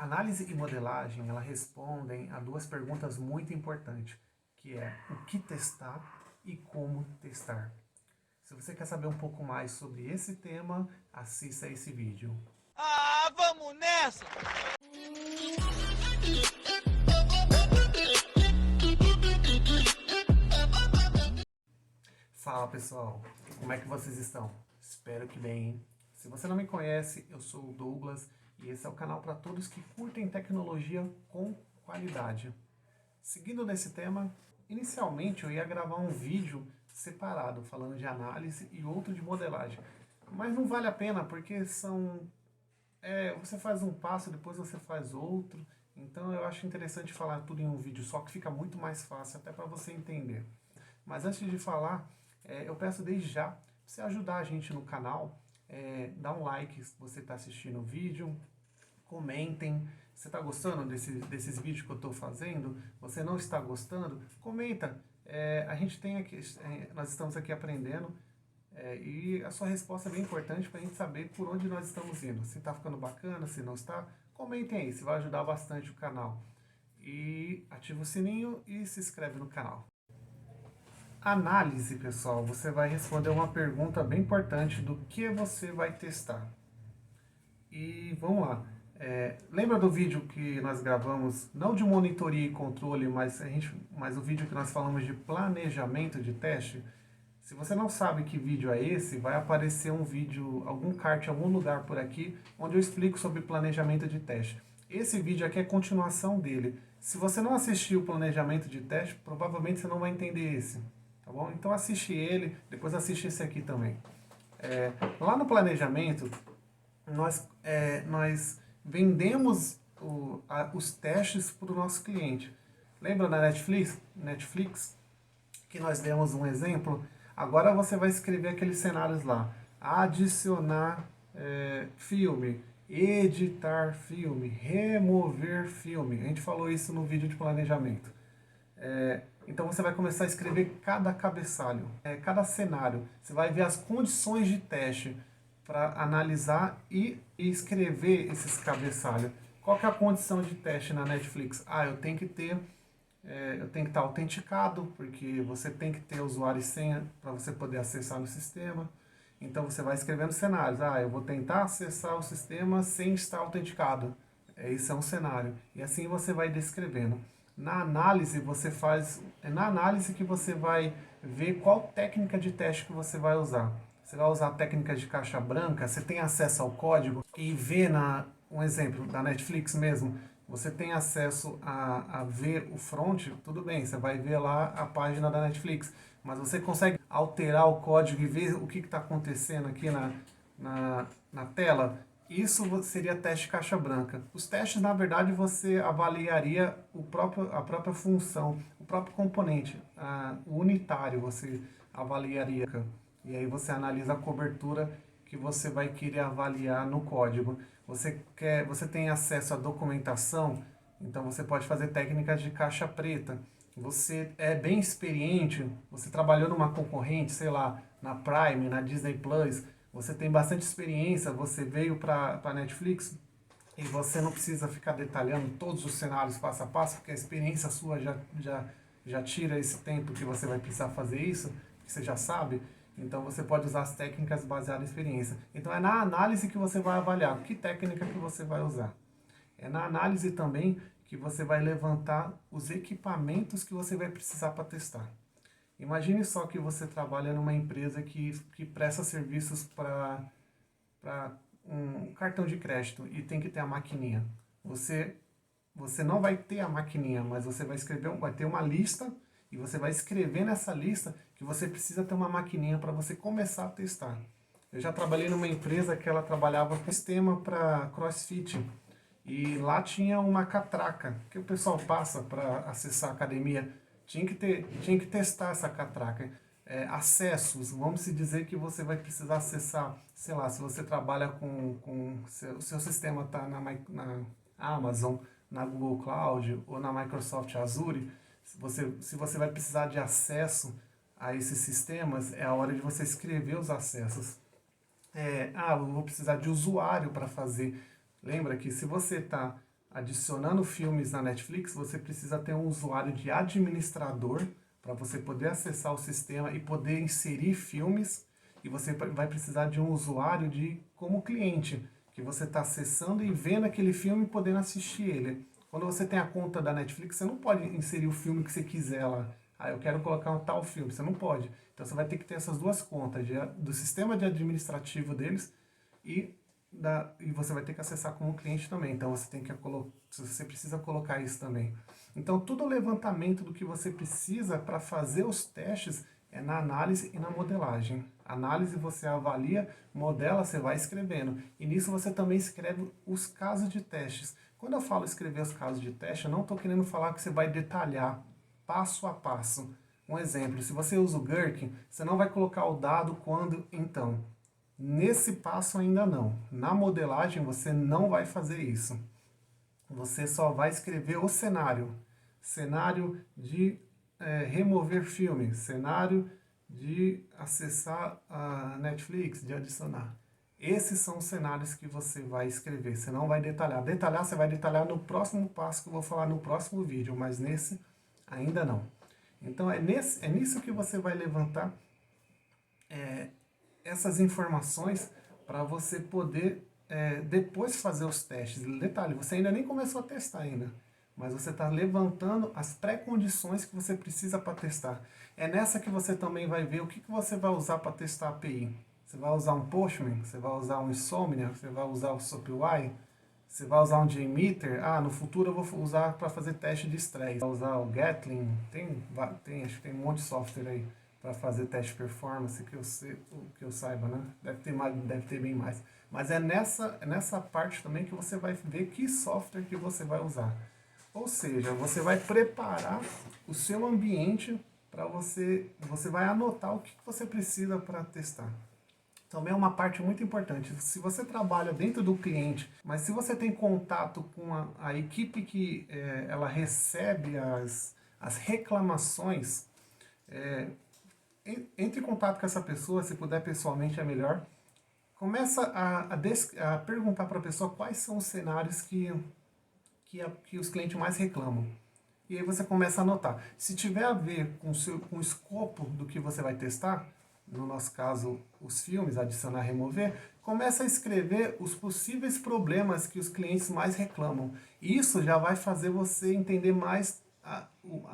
Análise e modelagem, ela respondem a duas perguntas muito importantes, que é o que testar e como testar. Se você quer saber um pouco mais sobre esse tema, assista esse vídeo. Ah, vamos nessa! Fala pessoal, como é que vocês estão? Espero que bem, hein? Se você não me conhece, eu sou o Douglas e esse é o canal para todos que curtem tecnologia com qualidade. Seguindo nesse tema, inicialmente eu ia gravar um vídeo separado falando de análise e outro de modelagem, mas não vale a pena porque você faz um passo, depois você faz outro, então eu acho interessante falar tudo em um vídeo só, que fica muito mais fácil até para você entender. Mas antes de falar, eu peço desde já para você ajudar a gente no canal, dá um like se você está assistindo o vídeo, comentem. Você está gostando desses vídeos que eu estou fazendo? Você não está gostando? Comenta. A gente tem aqui, nós estamos aqui aprendendo e a sua resposta é bem importante para a gente saber por onde nós estamos indo. Se está ficando bacana, se não está, comentem aí, isso vai ajudar bastante o canal. E ativa o sininho e se inscreve no canal. Análise, pessoal, você vai responder uma pergunta bem importante do que você vai testar. E vamos lá. Lembra do vídeo que nós gravamos, não de monitoria e controle, mas o vídeo que nós falamos de planejamento de teste? Se você não sabe que vídeo é esse, vai aparecer um vídeo, algum card, em algum lugar por aqui, onde eu explico sobre planejamento de teste. Esse vídeo aqui é a continuação dele. Se você não assistiu o planejamento de teste, provavelmente você não vai entender esse. Tá bom? Então assiste ele, depois assiste esse aqui também. Lá no planejamento, nós vendemos os testes para o nosso cliente. Lembra da Netflix, que nós demos um exemplo? Agora você vai escrever aqueles cenários lá. Adicionar filme, editar filme, remover filme. A gente falou isso no vídeo de planejamento. Então você vai começar a escrever cada cabeçalho, cada cenário. Você vai ver as condições de teste para analisar e escrever esses cabeçalhos. Qual que é a condição de teste na Netflix? Eu tenho que estar autenticado, porque você tem que ter usuário e senha para você poder acessar no sistema. Então você vai escrevendo cenários. Eu vou tentar acessar o sistema sem estar autenticado. Esse é um cenário. E assim você vai descrevendo. Na análise é na análise que você vai ver qual técnica de teste que você vai usar. Você vai usar técnicas de caixa branca, você tem acesso ao código e vê um exemplo da Netflix mesmo, você tem acesso a ver o front, tudo bem, você vai ver lá a página da Netflix, mas você consegue alterar o código e ver o que está acontecendo aqui na tela? Isso seria teste caixa branca. Os testes, na verdade, você avaliaria a própria função, o próprio componente, o unitário você avaliaria. E aí você analisa a cobertura que você vai querer avaliar no código. Você tem acesso à documentação, então você pode fazer técnicas de caixa preta. Você é bem experiente, você trabalhou numa concorrente, sei lá, na Prime, na Disney Plus, você tem bastante experiência, você veio para a Netflix e você não precisa ficar detalhando todos os cenários passo a passo, porque a experiência sua já tira esse tempo que você vai precisar fazer isso, que você já sabe. Então você pode usar as técnicas baseadas em experiência. Então é na análise que você vai avaliar que técnica que você vai usar. É na análise também que você vai levantar os equipamentos que você vai precisar para testar. Imagine só que você trabalha numa empresa que presta serviços para um cartão de crédito e tem que ter a maquininha. Você não vai ter a maquininha, mas você vai ter uma lista e você vai escrever nessa lista que você precisa ter uma maquininha para você começar a testar. Eu já trabalhei numa empresa que ela trabalhava com sistema para CrossFit e lá tinha uma catraca que o pessoal passa para acessar a academia. Tinha que testar essa catraca. Acessos, vamos dizer que você vai precisar acessar, sei lá, se você trabalha o seu sistema está na Amazon, na Google Cloud ou na Microsoft Azure, se você vai precisar de acesso a esses sistemas, é a hora de você escrever os acessos. Eu vou precisar de usuário para fazer. Lembra que se você está adicionando filmes na Netflix, você precisa ter um usuário de administrador para você poder acessar o sistema e poder inserir filmes. E você vai precisar de um usuário como cliente, que você está acessando e vendo aquele filme e podendo assistir ele. Quando você tem a conta da Netflix, você não pode inserir o filme que você quiser lá. Ah, eu quero colocar um tal filme. Você não pode. Então você vai ter que ter essas duas contas, do sistema de administrativo deles e, e você vai ter que acessar como cliente também. Então você precisa colocar isso também. Então todo o levantamento do que você precisa para fazer os testes é na análise e na modelagem. Análise você avalia, modela, você vai escrevendo. E nisso você também escreve os casos de testes. Quando eu falo escrever os casos de teste, eu não estou querendo falar que você vai detalhar passo a passo. Um exemplo, se você usa o Gherkin, você não vai colocar o dado quando, então. Nesse passo ainda não. Na modelagem você não vai fazer isso. Você só vai escrever o cenário. Cenário de remover filme, cenário de acessar a Netflix, de adicionar. Esses são os cenários que você vai escrever, você não vai detalhar. Detalhar, você vai detalhar no próximo passo que eu vou falar no próximo vídeo, mas nesse ainda não. Então é nisso que você vai levantar essas informações para você poder depois fazer os testes. Detalhe, você ainda nem começou a testar ainda, mas você está levantando as pré-condições que você precisa para testar. É nessa que você também vai ver o que você vai usar para testar a API. Você vai usar um Postman, você vai usar um Insomnia, você vai usar o SoapUI, você vai usar um JMeter. Ah, no futuro eu vou usar para fazer teste de estresse. Vai usar o Gatling, acho que tem um monte de software aí para fazer teste de performance que eu saiba, né? Deve ter bem mais. Mas é nessa parte também que você vai ver que software que você vai usar. Ou seja, você vai preparar o seu ambiente para você vai anotar o que você precisa para testar. Também é uma parte muito importante. Se você trabalha dentro do cliente, mas se você tem contato com a equipe que ela recebe as reclamações, entre em contato com essa pessoa, se puder pessoalmente é melhor. Começa a perguntar para a pessoa quais são os cenários que os clientes mais reclamam. E aí você começa a anotar. Se tiver a ver com o escopo do que você vai testar, no nosso caso, os filmes, adicionar, remover, começa a escrever os possíveis problemas que os clientes mais reclamam. Isso já vai fazer você entender mais,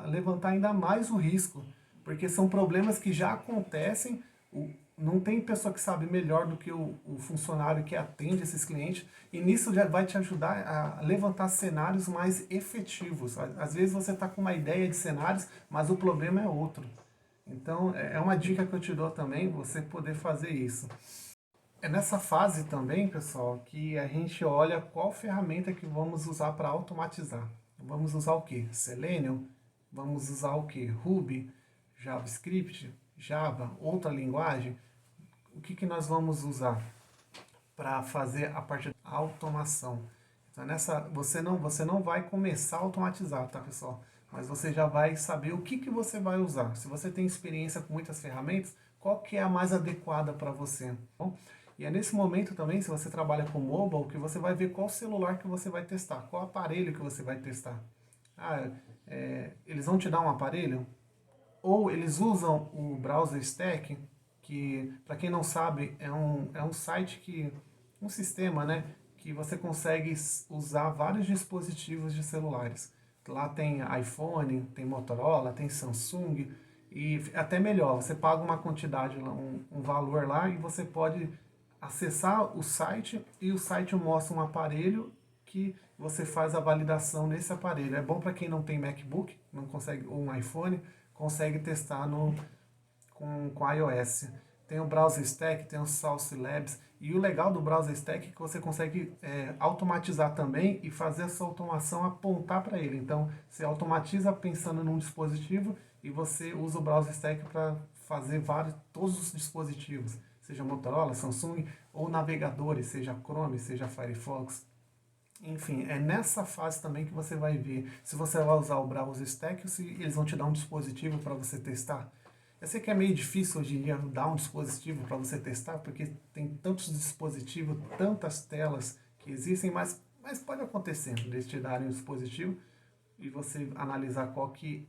levantar ainda mais o risco, porque são problemas que já acontecem. Não tem pessoa que sabe melhor do que o funcionário que atende esses clientes, e nisso já vai te ajudar a levantar cenários mais efetivos. Às vezes você está com uma ideia de cenários, mas o problema é outro. Então é uma dica que eu te dou também, você poder fazer isso. É nessa fase também, pessoal, que a gente olha qual ferramenta que vamos usar para automatizar. Vamos usar o que? Selenium? Vamos usar o que? Ruby? JavaScript? Java? Outra linguagem? O que nós vamos usar para fazer a parte da automação? Então você não vai começar a automatizar, tá, pessoal? Mas você já vai saber o que você vai usar. Se você tem experiência com muitas ferramentas, qual que é a mais adequada para você? Bom, e é nesse momento também, se você trabalha com mobile, que você vai ver qual celular que você vai testar, qual aparelho que você vai testar. Eles vão te dar um aparelho? Ou eles usam o Browser Stack, que, para quem não sabe, é um site um sistema, né, que você consegue usar vários dispositivos de celulares. Lá tem iPhone, tem Motorola, tem Samsung, e até melhor, você paga uma quantidade, um valor lá, e você pode acessar o site, e o site mostra um aparelho que você faz a validação nesse aparelho. É bom para quem não tem MacBook, não consegue, ou um iPhone, consegue testar com iOS. Tem o Browser Stack, tem o Sauce Labs, e o legal do Browser Stack é que você consegue automatizar também e fazer essa automação apontar para ele. Então, você automatiza pensando num dispositivo e você usa o Browser Stack para fazer todos os dispositivos, seja Motorola, Samsung ou navegadores, seja Chrome, seja Firefox. Enfim, é nessa fase também que você vai ver se você vai usar o Browser Stack ou se eles vão te dar um dispositivo para você testar. Eu sei que é meio difícil hoje em dia dar um dispositivo para você testar, porque tem tantos dispositivos, tantas telas que existem, mas Mas pode acontecer, eles te darem o dispositivo e você analisar qual que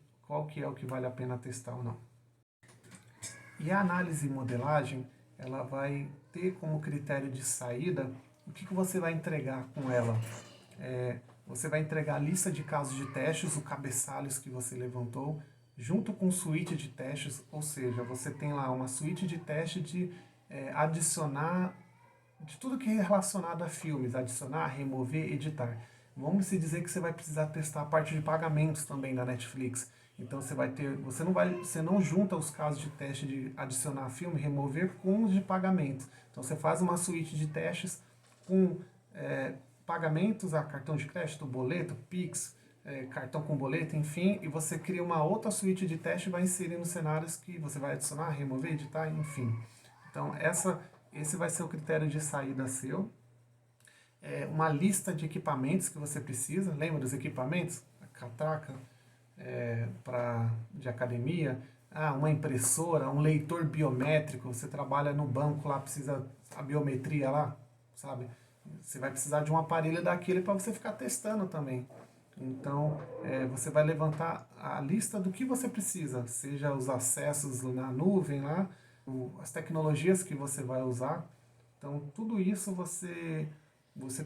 é o que vale a pena testar ou não. E a análise e modelagem, ela vai ter como critério de saída o que você vai entregar com ela. Você vai entregar a lista de casos de testes, o cabeçalhos que você levantou, junto com suíte de testes, ou seja, você tem lá uma suíte de teste de adicionar de tudo que é relacionado a filmes, adicionar, remover, editar. Vamos se dizer que você vai precisar testar a parte de pagamentos também da Netflix. Então você não junta os casos de teste de adicionar filme, remover com os de pagamento. Então você faz uma suíte de testes com pagamentos, cartão de crédito, boleto, Pix, cartão com boleto, enfim, e você cria uma outra suíte de teste e vai inserir nos cenários que você vai adicionar, remover, editar, enfim. Então esse vai ser o critério de saída seu. Uma lista de equipamentos que você precisa, lembra dos equipamentos? A catraca de academia, uma impressora, um leitor biométrico, você trabalha no banco lá, precisa a biometria lá, sabe? Você vai precisar de um aparelho daquele para você ficar testando também. Então, você vai levantar a lista do que você precisa, seja os acessos na nuvem lá, as tecnologias que você vai usar. Então, tudo isso você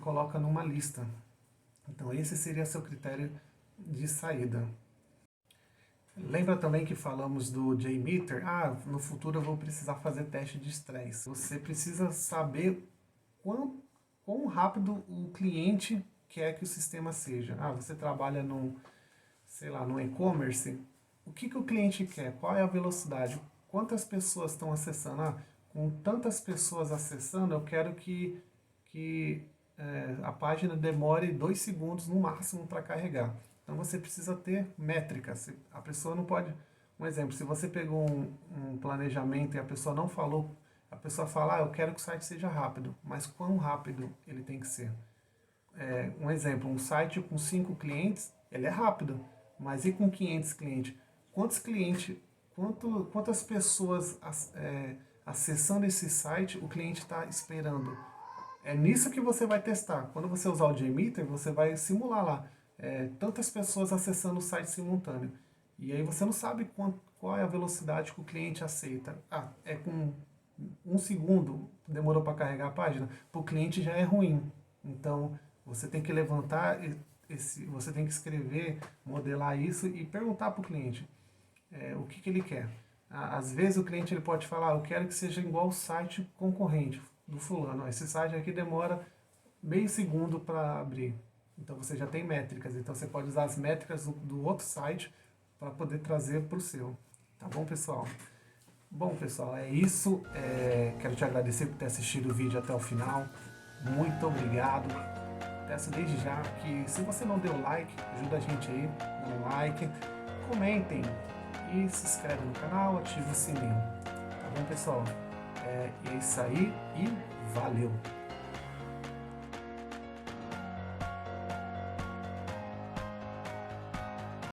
coloca numa lista. Então, esse seria seu critério de saída. Lembra também que falamos do JMeter? No futuro eu vou precisar fazer teste de estresse. Você precisa saber quão rápido o cliente quer que o sistema seja. Você trabalha no e-commerce. O que o cliente quer? Qual é a velocidade? Quantas pessoas estão acessando? Com tantas pessoas acessando, eu quero que a página demore 2 segundos no máximo para carregar. Então você precisa ter métricas. A pessoa não pode... Um exemplo, se você pegou um planejamento e a pessoa não falou, a pessoa fala, eu quero que o site seja rápido, mas quão rápido ele tem que ser? Um exemplo, um site com 5 clientes, ele é rápido, mas e com 500 clientes? Quantas pessoas acessando esse site o cliente está esperando? É nisso que você vai testar. Quando você usar o JMeter, você vai simular lá tantas pessoas acessando o site simultâneo. E aí você não sabe qual é a velocidade que o cliente aceita. Com 1 segundo demorou para carregar a página, para o cliente já é ruim. Então você tem que levantar você tem que escrever, modelar isso e perguntar para o cliente o que ele quer. Às vezes o cliente ele pode falar, eu quero que seja igual ao site concorrente do fulano. Esse site aqui demora meio segundo para abrir. Então você já tem métricas. Então você pode usar as métricas do outro site para poder trazer para o seu. Tá bom, pessoal? Bom, pessoal, é isso. Quero te agradecer por ter assistido o vídeo até o final. Muito obrigado. Peço desde já que, se você não deu like, ajuda a gente aí, dá um like, comentem e se inscreve no canal, ative o sininho. Tá bom, pessoal? É isso aí e valeu!